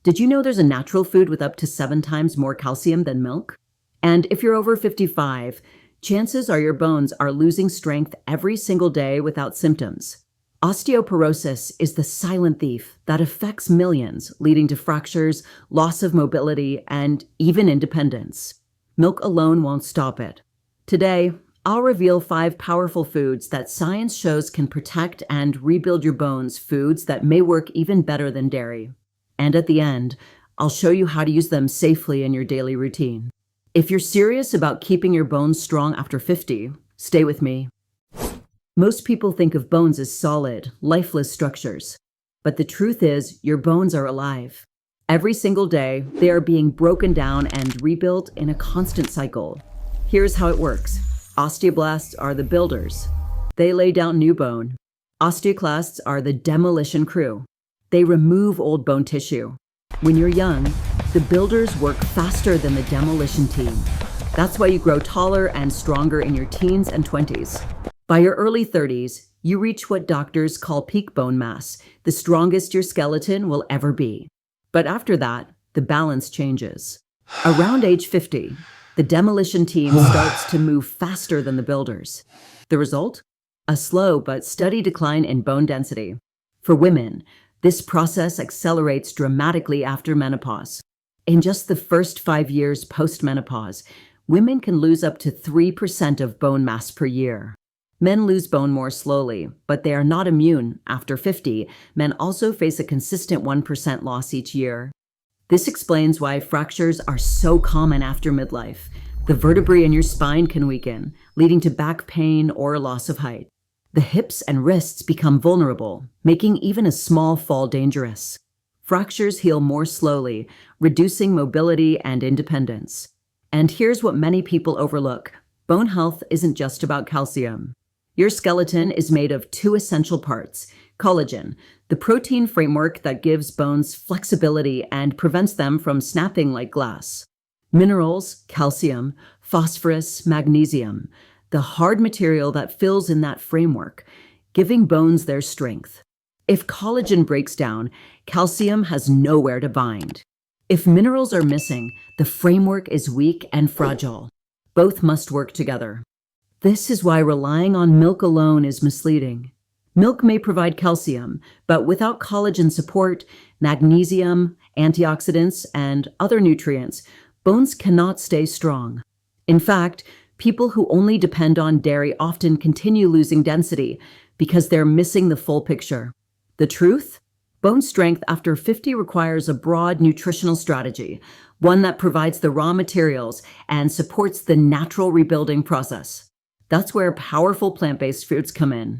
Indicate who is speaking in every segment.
Speaker 1: Did you know there's a natural food with up to 7 times more calcium than milk? And if you're over 55, chances are your bones are losing strength every single day without symptoms. Osteoporosis is the silent thief that affects millions, leading to fractures, loss of mobility, and even independence. Milk alone won't stop it. Today, I'll reveal 5 powerful foods that science shows can protect and rebuild your bones, foods that may work even better than dairy. And at the end, I'll show you how to use them safely in your daily routine. If you're serious about keeping your bones strong after 50, stay with me. Most people think of bones as solid, lifeless structures. But the truth is, your bones are alive. Every single day, they are being broken down and rebuilt in a constant cycle. Here's how it works. Osteoblasts are the builders. They lay down new bone. Osteoclasts are the demolition crew. They remove old bone tissue. When you're young, the builders work faster than the demolition team. That's why you grow taller and stronger in your teens and 20s. By your early 30s, you reach what doctors call peak bone mass, the strongest your skeleton will ever be. But after that, the balance changes. Around age 50, the demolition team starts to move faster than the builders. The result? A slow but steady decline in bone density. For women, this process accelerates dramatically after menopause. In just the first 5 years post-menopause, women can lose up to 3% of bone mass per year. Men lose bone more slowly, but they are not immune. After 50, men also face a consistent 1% loss each year. This explains why fractures are so common after midlife. The vertebrae in your spine can weaken, leading to back pain or loss of height. The hips and wrists become vulnerable, making even a small fall dangerous. Fractures heal more slowly, reducing mobility and independence. And here's what many people overlook. Bone health isn't just about calcium. Your skeleton is made of 2 essential parts: collagen, the protein framework that gives bones flexibility and prevents them from snapping like glass; minerals, calcium, phosphorus, magnesium, the hard material that fills in that framework, giving bones their strength. If collagen breaks down, calcium has nowhere to bind. If minerals are missing, the framework is weak and fragile. Both must work together. This is why relying on milk alone is misleading. Milk may provide calcium, but without collagen support, magnesium, antioxidants, and other nutrients, bones cannot stay strong. In fact, people who only depend on dairy often continue losing density because they're missing the full picture. The truth? Bone strength after 50 requires a broad nutritional strategy, one that provides the raw materials and supports the natural rebuilding process. That's where powerful plant-based foods come in.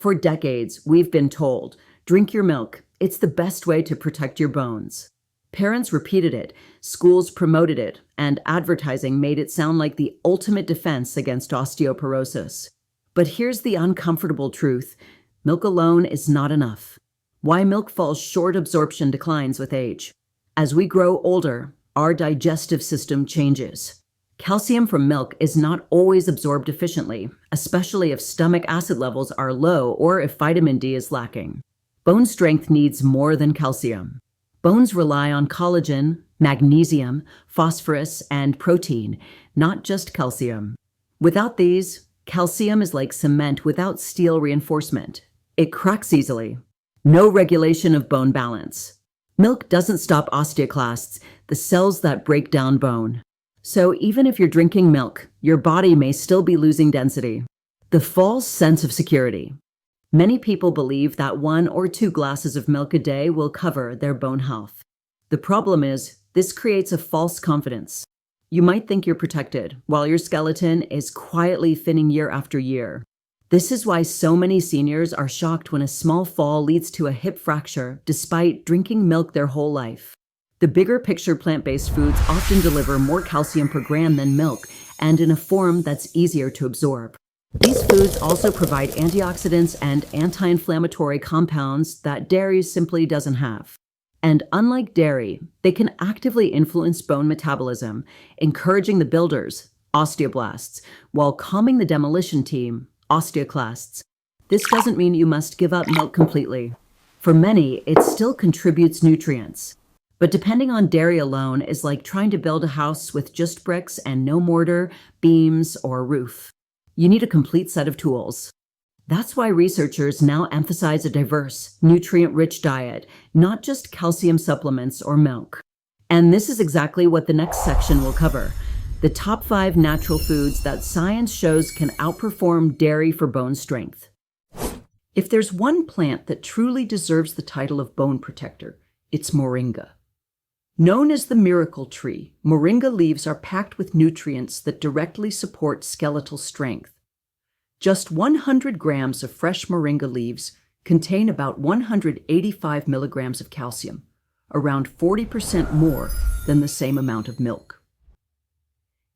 Speaker 1: For decades, we've been told, drink your milk. It's the best way to protect your bones. Parents repeated it, schools promoted it, and advertising made it sound like the ultimate defense against osteoporosis. But here's the uncomfortable truth. Milk alone is not enough. Why milk falls short: absorption declines with age. As we grow older, our digestive system changes. Calcium from milk is not always absorbed efficiently, especially if stomach acid levels are low or if vitamin D is lacking. Bone strength needs more than calcium. Bones rely on collagen, magnesium, phosphorus, and protein, not just calcium. Without these, calcium is like cement without steel reinforcement. It cracks easily. No regulation of bone balance. Milk doesn't stop osteoclasts, the cells that break down bone. So even if you're drinking milk, your body may still be losing density. The false sense of security. Many people believe that 1 or 2 glasses of milk a day will cover their bone health. The problem is, this creates a false confidence. You might think you're protected, while your skeleton is quietly thinning year after year. This is why so many seniors are shocked when a small fall leads to a hip fracture, despite drinking milk their whole life. The bigger picture plant-based foods often deliver more calcium per gram than milk, and in a form that's easier to absorb. These foods also provide antioxidants and anti-inflammatory compounds that dairy simply doesn't have. And unlike dairy, they can actively influence bone metabolism, encouraging the builders, osteoblasts, while calming the demolition team, osteoclasts. This doesn't mean you must give up milk completely. For many, it still contributes nutrients. But depending on dairy alone is like trying to build a house with just bricks and no mortar, beams, or roof. You need a complete set of tools. That's why researchers now emphasize a diverse, nutrient-rich diet, not just calcium supplements or milk. And this is exactly what the next section will cover: the top 5 natural foods that science shows can outperform dairy for bone strength. If there's one plant that truly deserves the title of bone protector, it's Moringa. Known as the miracle tree, Moringa leaves are packed with nutrients that directly support skeletal strength. Just 100 grams of fresh Moringa leaves contain about 185 milligrams of calcium, around 40% more than the same amount of milk.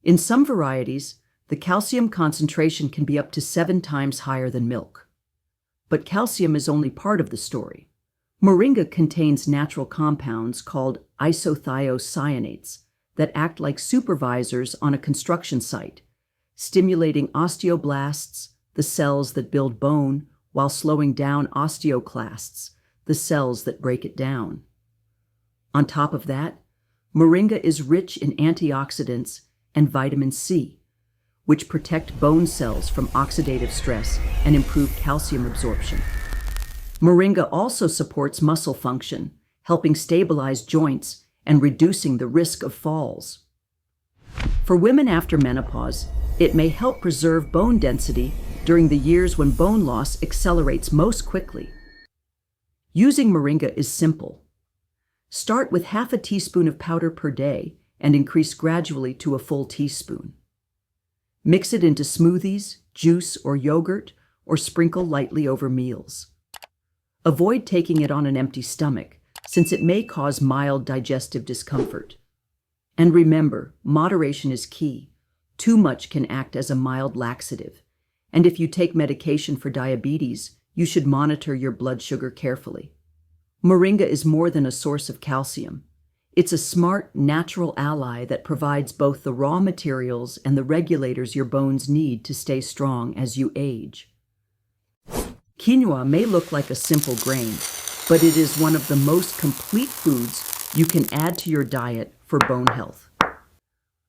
Speaker 1: In some varieties, the calcium concentration can be up to 7 times higher than milk. But calcium is only part of the story. Moringa contains natural compounds called isothiocyanates that act like supervisors on a construction site, stimulating osteoblasts, the cells that build bone, while slowing down osteoclasts, the cells that break it down. On top of that, Moringa is rich in antioxidants and vitamin C, which protect bone cells from oxidative stress and improve calcium absorption. Moringa also supports muscle function, helping stabilize joints and reducing the risk of falls. For women after menopause, it may help preserve bone density during the years when bone loss accelerates most quickly. Using Moringa is simple. Start with half a teaspoon of powder per day and increase gradually to a full teaspoon. Mix it into smoothies, juice, or yogurt, or sprinkle lightly over meals. Avoid taking it on an empty stomach, since it may cause mild digestive discomfort. And remember, moderation is key. Too much can act as a mild laxative. And if you take medication for diabetes, you should monitor your blood sugar carefully. Moringa is more than a source of calcium. It's a smart, natural ally that provides both the raw materials and the regulators your bones need to stay strong as you age. Quinoa may look like a simple grain, but it is one of the most complete foods you can add to your diet for bone health.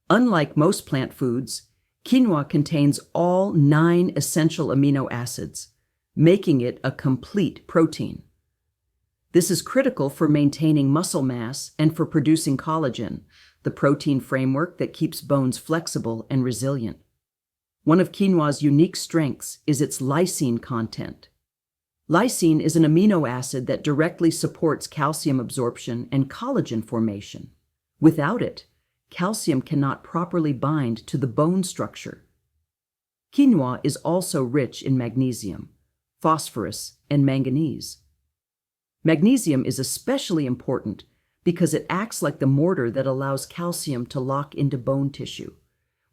Speaker 1: Unlike most plant foods, quinoa contains all 9 essential amino acids, making it a complete protein. This is critical for maintaining muscle mass and for producing collagen, the protein framework that keeps bones flexible and resilient. One of quinoa's unique strengths is its lysine content. Lysine is an amino acid that directly supports calcium absorption and collagen formation. Without it, calcium cannot properly bind to the bone structure. Quinoa is also rich in magnesium, phosphorus, and manganese. Magnesium is especially important because it acts like the mortar that allows calcium to lock into bone tissue.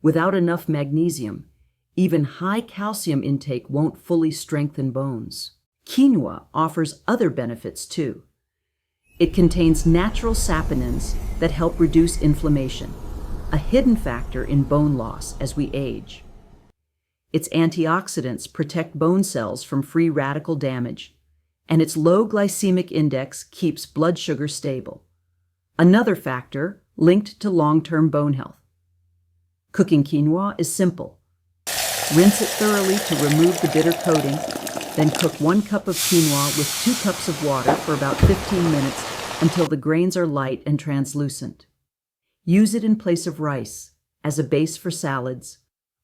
Speaker 1: Without enough magnesium, even high calcium intake won't fully strengthen bones. Quinoa offers other benefits too. It contains natural saponins that help reduce inflammation, a hidden factor in bone loss as we age. Its antioxidants protect bone cells from free radical damage, and its low glycemic index keeps blood sugar stable, another factor linked to long-term bone health. Cooking quinoa is simple. Rinse it thoroughly to remove the bitter coating, then cook 1 cup of quinoa with 2 cups of water for about 15 minutes until the grains are light and translucent. Use it in place of rice, as a base for salads,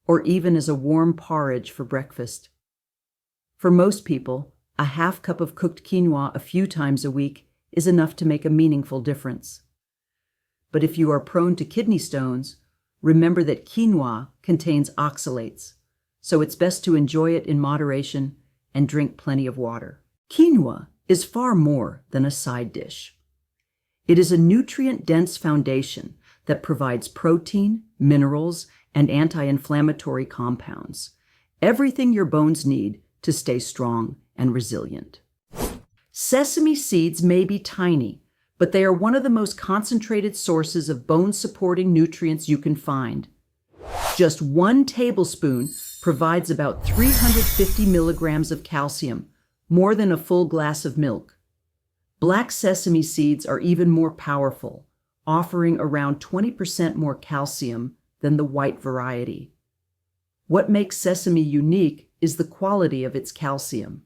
Speaker 1: or even as a warm porridge for breakfast. For most people, a half cup of cooked quinoa a few times a week is enough to make a meaningful difference. But if you are prone to kidney stones, remember that quinoa contains oxalates, so it's best to enjoy it in moderation and drink plenty of water. Quinoa is far more than a side dish. It is a nutrient-dense foundation that provides protein, minerals, and anti-inflammatory compounds, everything your bones need to stay strong and resilient. Sesame seeds may be tiny, but they are one of the most concentrated sources of bone-supporting nutrients you can find. Just 1 tablespoon provides about 350 milligrams of calcium, more than a full glass of milk. Black sesame seeds are even more powerful, offering around 20% more calcium than the white variety. What makes sesame unique is the quality of its calcium.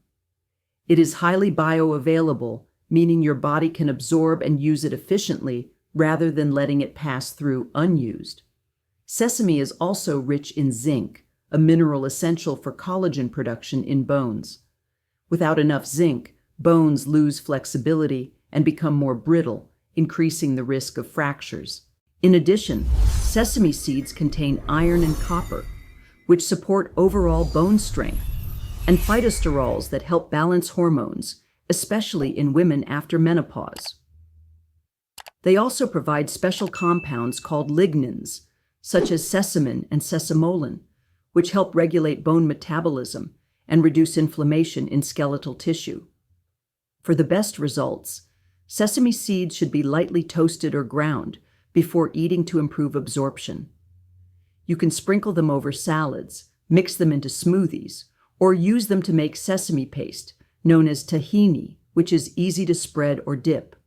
Speaker 1: It is highly bioavailable, meaning your body can absorb and use it efficiently rather than letting it pass through unused. Sesame is also rich in zinc, a mineral essential for collagen production in bones. Without enough zinc, bones lose flexibility and become more brittle, increasing the risk of fractures. In addition, sesame seeds contain iron and copper, which support overall bone strength, and phytosterols that help balance hormones, especially in women after menopause. They also provide special compounds called lignans, such as sesamin and sesamolin, which help regulate bone metabolism and reduce inflammation in skeletal tissue. For the best results, sesame seeds should be lightly toasted or ground before eating to improve absorption. You can sprinkle them over salads, mix them into smoothies, or use them to make sesame paste, known as tahini, which is easy to spread or dip.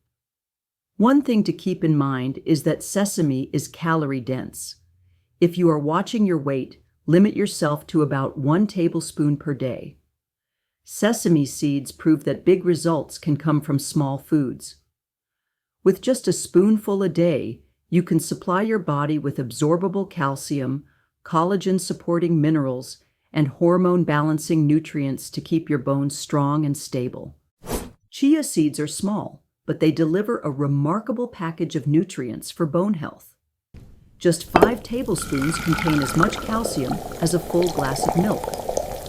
Speaker 1: One thing to keep in mind is that sesame is calorie dense. If you are watching your weight, limit yourself to about 1 tablespoon per day. Sesame seeds prove that big results can come from small foods. With just a spoonful a day, you can supply your body with absorbable calcium, collagen-supporting minerals, and hormone-balancing nutrients to keep your bones strong and stable. Chia seeds are small, but they deliver a remarkable package of nutrients for bone health. Just 5 tablespoons contain as much calcium as a full glass of milk,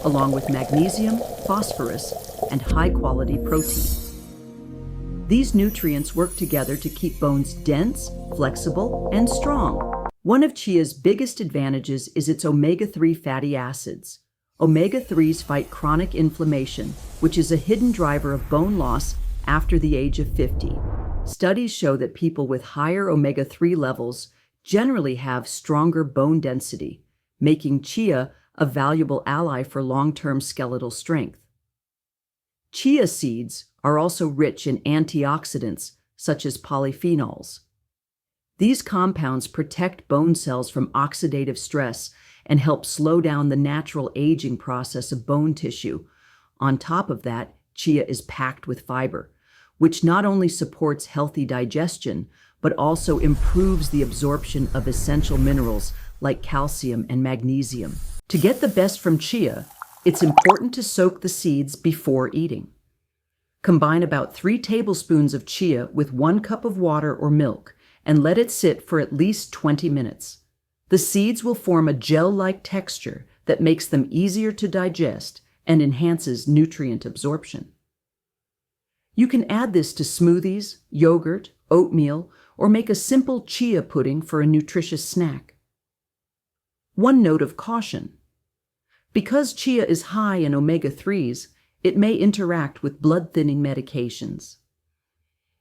Speaker 1: along with magnesium, phosphorus, and high-quality protein. These nutrients work together to keep bones dense, flexible, and strong. One of chia's biggest advantages is its omega-3 fatty acids. Omega-3s fight chronic inflammation, which is a hidden driver of bone loss after the age of 50. Studies show that people with higher omega-3 levels generally have stronger bone density, making chia a valuable ally for long-term skeletal strength. Chia seeds are also rich in antioxidants, such as polyphenols. These compounds protect bone cells from oxidative stress and help slow down the natural aging process of bone tissue. On top of that, chia is packed with fiber, which not only supports healthy digestion, but also improves the absorption of essential minerals like calcium and magnesium. To get the best from chia, it's important to soak the seeds before eating. Combine about 3 tablespoons of chia with 1 cup of water or milk and let it sit for at least 20 minutes. The seeds will form a gel-like texture that makes them easier to digest and enhances nutrient absorption. You can add this to smoothies, yogurt, oatmeal, or make a simple chia pudding for a nutritious snack. One note of caution. Because chia is high in omega-3s, it may interact with blood-thinning medications.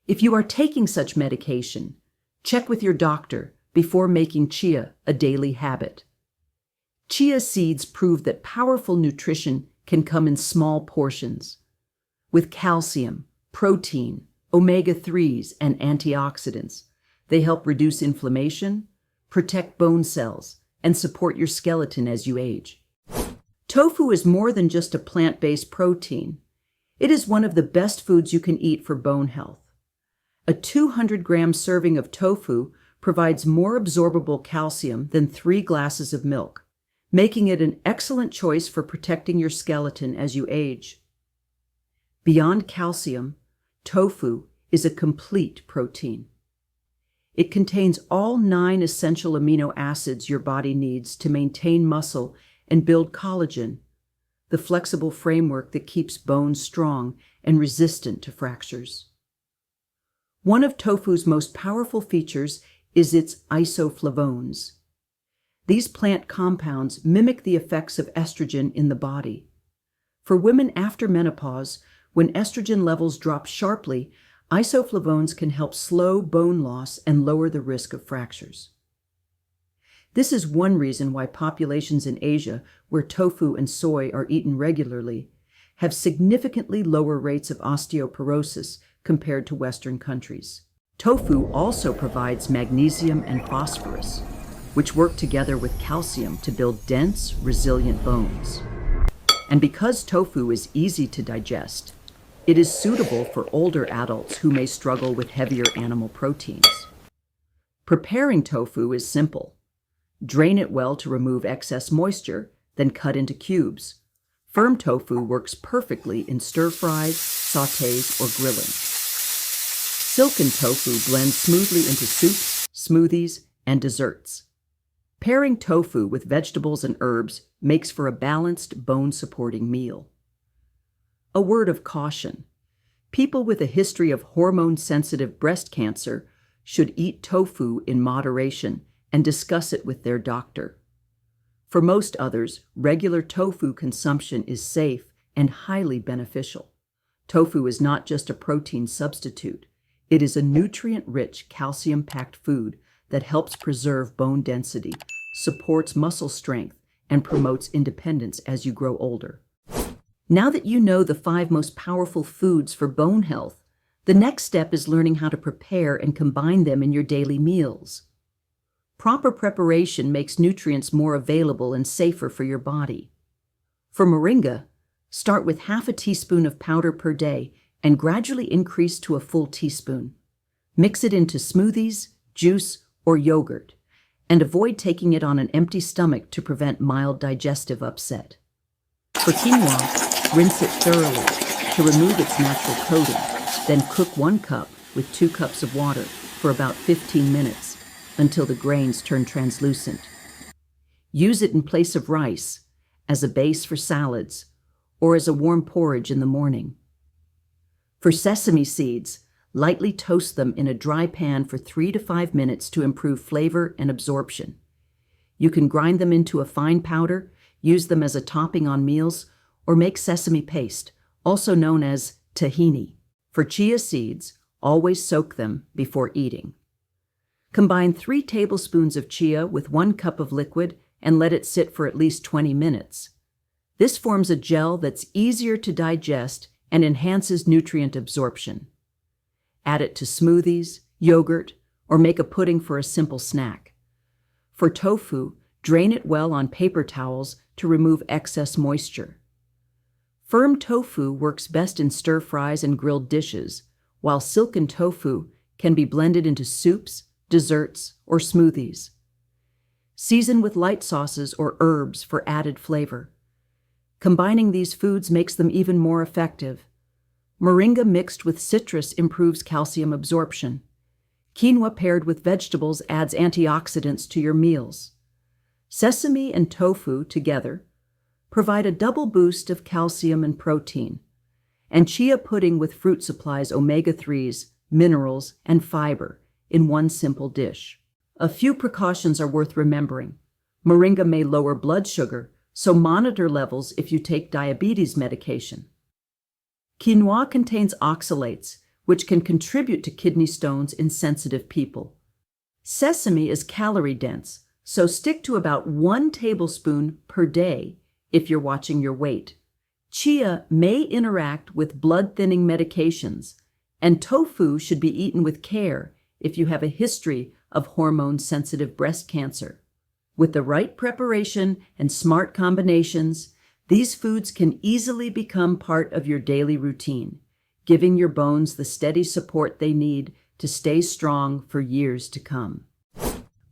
Speaker 1: If you are taking such medication, check with your doctor before making chia a daily habit. Chia seeds prove that powerful nutrition can come in small portions. With calcium, protein, omega-3s, and antioxidants, they help reduce inflammation, protect bone cells, and support your skeleton as you age. Tofu is more than just a plant-based protein. It is one of the best foods you can eat for bone health. A 200-gram serving of tofu provides more absorbable calcium than 3 glasses of milk, making it an excellent choice for protecting your skeleton as you age. Beyond calcium, tofu is a complete protein. It contains all 9 essential amino acids your body needs to maintain muscle and build collagen, the flexible framework that keeps bones strong and resistant to fractures. One of tofu's most powerful features is its isoflavones. These plant compounds mimic the effects of estrogen in the body. For women after menopause, when estrogen levels drop sharply, isoflavones can help slow bone loss and lower the risk of fractures. This is one reason why populations in Asia, where tofu and soy are eaten regularly, have significantly lower rates of osteoporosis compared to Western countries. Tofu also provides magnesium and phosphorus, which work together with calcium to build dense, resilient bones. And because tofu is easy to digest, it is suitable for older adults who may struggle with heavier animal proteins. Preparing tofu is simple. Drain it well to remove excess moisture, then cut into cubes. Firm tofu works perfectly in stir-fries, sautés, or grilling. Silken tofu blends smoothly into soups, smoothies, and desserts. Pairing tofu with vegetables and herbs makes for a balanced, bone-supporting meal. A word of caution. People with a history of hormone-sensitive breast cancer should eat tofu in moderation and discuss it with their doctor. For most others, regular tofu consumption is safe and highly beneficial. Tofu is not just a protein substitute. It is a nutrient-rich, calcium-packed food that helps preserve bone density, supports muscle strength, and promotes independence as you grow older. Now that you know the 5 most powerful foods for bone health, the next step is learning how to prepare and combine them in your daily meals. Proper preparation makes nutrients more available and safer for your body. For Moringa, start with half a teaspoon of powder per day and gradually increase to a full teaspoon. Mix it into smoothies, juice, or yogurt, and avoid taking it on an empty stomach to prevent mild digestive upset. For quinoa, rinse it thoroughly to remove its natural coating, then cook 1 cup with 2 cups of water for about 15 minutes until the grains turn translucent. Use it in place of rice, as a base for salads, or as a warm porridge in the morning. For sesame seeds, lightly toast them in a dry pan for 3 to 5 minutes to improve flavor and absorption. You can grind them into a fine powder, use them as a topping on meals, or make sesame paste, also known as tahini. For chia seeds, always soak them before eating. Combine 3 tablespoons of chia with 1 cup of liquid and let it sit for at least 20 minutes. This forms a gel that's easier to digest and enhances nutrient absorption. Add it to smoothies, yogurt, or make a pudding for a simple snack. For tofu, drain it well on paper towels to remove excess moisture. Firm tofu works best in stir-fries and grilled dishes, while silken tofu can be blended into soups, desserts, or smoothies. Season with light sauces or herbs for added flavor. Combining these foods makes them even more effective. Moringa mixed with citrus improves calcium absorption. Quinoa paired with vegetables adds antioxidants to your meals. Sesame and tofu together provide a double boost of calcium and protein. And chia pudding with fruit supplies omega-3s, minerals, and fiber in one simple dish. A few precautions are worth remembering. Moringa may lower blood sugar, so monitor levels if you take diabetes medication. Quinoa contains oxalates, which can contribute to kidney stones in sensitive people. Sesame is calorie-dense, so stick to about 1 tablespoon per day if you're watching your weight. Chia may interact with blood-thinning medications, and tofu should be eaten with care if you have a history of hormone-sensitive breast cancer. With the right preparation and smart combinations, these foods can easily become part of your daily routine, giving your bones the steady support they need to stay strong for years to come.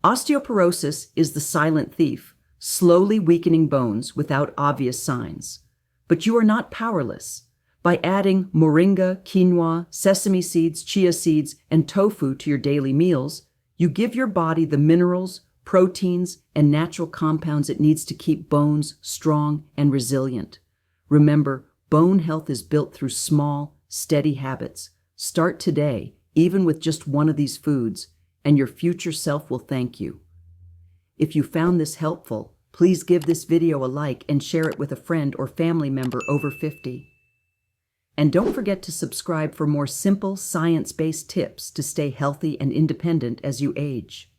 Speaker 1: Osteoporosis is the silent thief, slowly weakening bones without obvious signs. But you are not powerless. By adding moringa, quinoa, sesame seeds, chia seeds, and tofu to your daily meals, you give your body the minerals, proteins, and natural compounds it needs to keep bones strong and resilient. Remember, bone health is built through small, steady habits. Start today, even with just one of these foods, and your future self will thank you. If you found this helpful, please give this video a like and share it with a friend or family member over 50. And don't forget to subscribe for more simple, science-based tips to stay healthy and independent as you age.